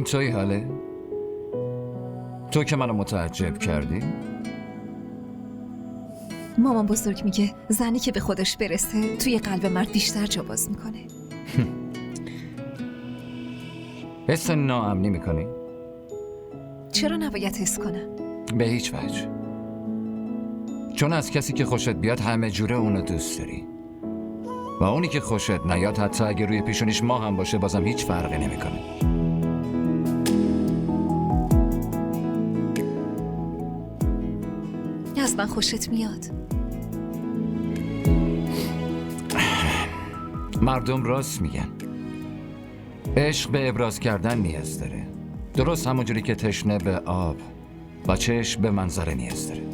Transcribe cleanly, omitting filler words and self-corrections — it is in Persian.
این توی حاله؟ تو که منو متعجب کردی؟ مامان بزرگ میگه زنی که به خودش برسه توی قلب مرد بیشتر جا باز میکنه. حس ناامنی میکنی؟ چرا نباید حس کنم؟ به هیچ وجه. چون از کسی که خوشت بیاد همه جوره اونو دوست داری و اونی که خوشت نیاد حتی اگه روی پیشونیش ماه هم باشه بازم هیچ فرقی نمیکنه. از من خوشت میاد. مردم راست میگن. عشق به ابراز کردن نیاز داره، درست همونجوری که تشنه به آب و چشم به منظره نیاز داره.